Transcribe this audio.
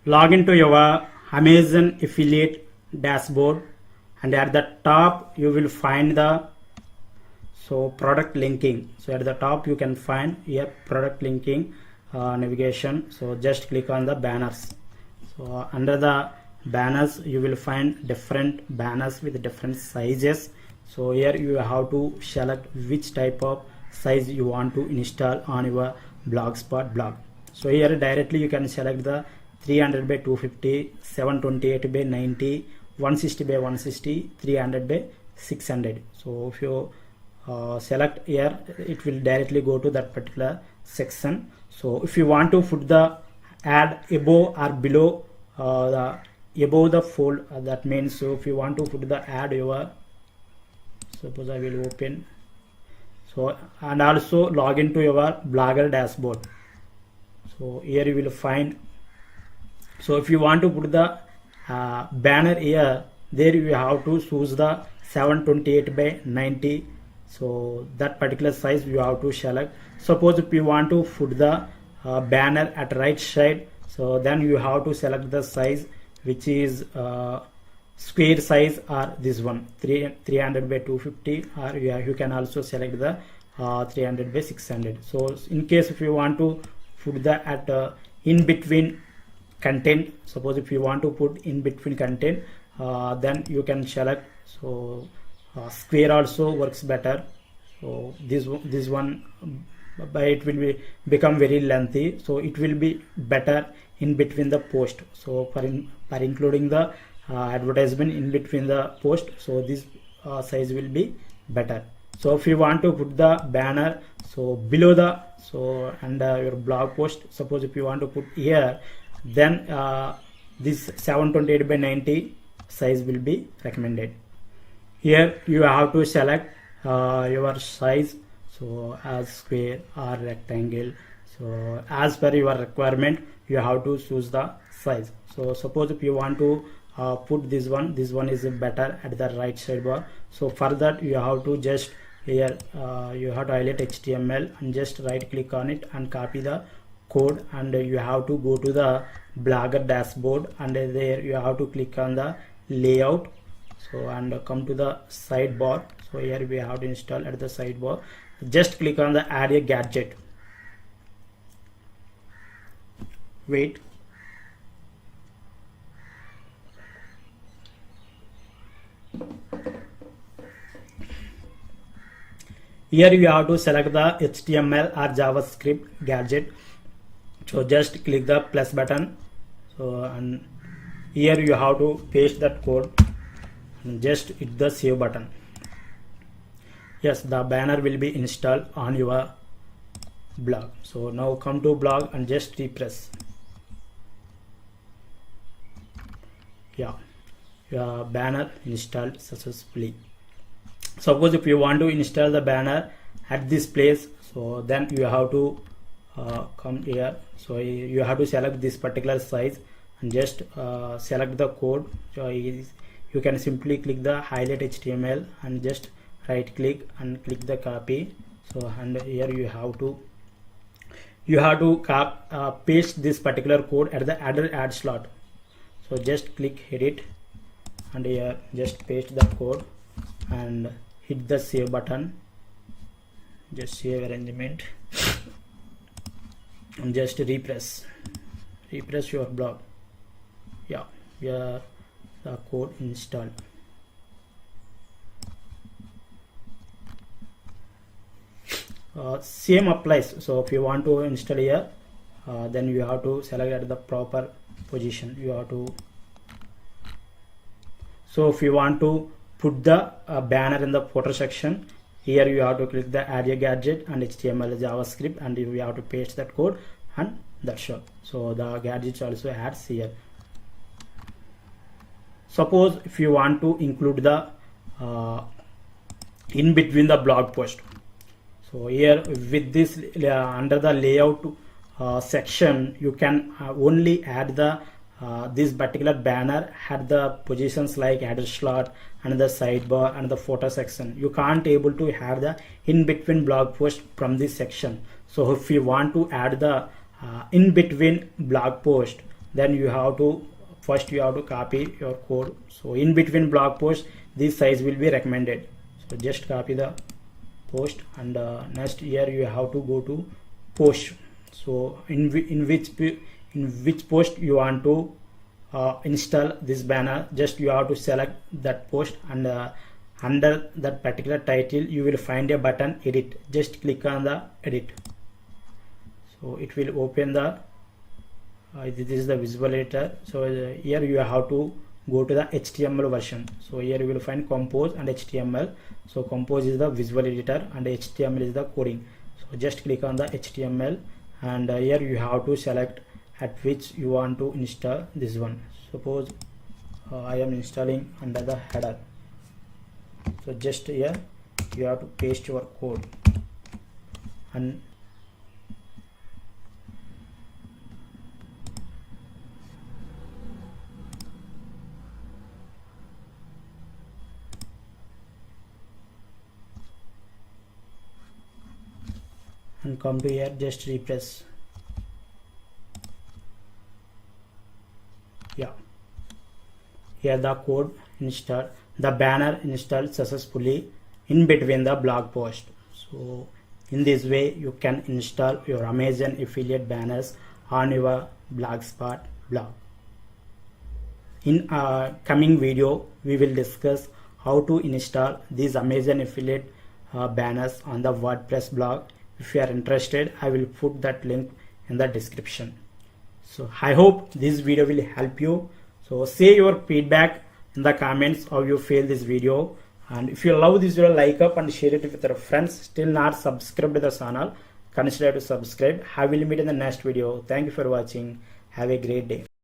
log into your Amazon affiliate dashboard, and at the top you will find the product linking. So at the top you can find here product linking navigation. So just click on the banners. So under the banners you will find different banners with different sizes. So here you have to select which type of size you want to install on your Blogspot blog. So here directly you can select the 300 by 250, 728 by 90, 160 by 160, 300 by 600. So if you select here, it will directly go to that particular section. So if you want to put the ad above or below above the fold, that means, so if you want to put the ad over, suppose I will open, so, and also log into your Blogger dashboard. So here you will find, so if you want to put the banner here, there you have to choose the 728 by 90. So that particular size you have to select. Suppose if you want to put the banner at right side, so then you have to select the size which is square size, or this one 300 by 250, or you can also select the 300 by 600. So in case if you want to put the at in between content, suppose if you want to put in between content, then you can select, so square also works better. So this one, but it will be become very lengthy, so it will be better in between the post. So for including the advertisement in between the post, so this size will be better. So if you want to put the banner, so below the, so and your blog post, suppose if you want to put here, then this 728 by 90 size will be recommended. Here you have to select your size, so as square or rectangle. So as per your requirement you have to choose the size. So suppose if you want to put this one is better at the right sidebar. So for that you have to just here you have to highlight HTML and just right click on it and copy the code, and you have to go to the Blogger dashboard, and there you have to click on the layout, so and come to the sidebar. So here we have to install at the sidebar, just click on the add a gadget. Wait, here you have to select the HTML or JavaScript gadget. So just click the plus button, so and here you have to paste that code and just hit the save button. Yes, the banner will be installed on your blog. So now come to blog and just refresh. Yeah, your banner installed successfully. Suppose if you want to install the banner at this place, so then you have to come here. So you have to select this particular size and just select the code. So you can simply click the highlight HTML and just right click and click the copy. So and here you have to paste this particular code at the ad slot. So just click edit and here just paste the code and hit the save button. Just save arrangement and just refresh your blog. Yeah, the code installed. Same applies. So if you want to install here, then you have to select at the proper position. You have to, so if you want to put the banner in the footer section, here you have to click the add a gadget and HTML JavaScript, and you have to paste that code, and that's all. So the gadgets also adds here. Suppose if you want to include the in between the blog post, so here with this under the layout section, you can only add the this particular banner at the positions like header slot and the sidebar and the photo section. You can't able to have the in between blog post from this section. So if you want to add the in between blog post, then you have to copy your code. So in between blog post, this size will be recommended. So just copy the post, and next here you have to go to post. So in which post you want to install this banner, just you have to select that post, and under that particular title you will find a button edit. Just click on the edit. So it will open the this is the visual editor. So here you have to go to the HTML version. So here you will find compose and HTML. So compose is the visual editor and HTML is the coding. So just click on the HTML, and here you have to select at which you want to install this one. Suppose I am installing under the header. So just here you have to paste your code, and come to here, just refresh. Yeah, here the code installed, the banner installed successfully in between the blog post. So in this way you can install your Amazon affiliate banners on your Blogspot blog. In a coming video we will discuss how to install these Amazon affiliate banners on the WordPress blog. If you are interested, I will put that link in the description. So I hope this video will help you. So say your feedback in the comments how you feel this video, and if you love this video, like up and share it with your friends. Still not subscribed to the channel, consider to subscribe. I will meet in the next video. Thank you for watching. Have a great day.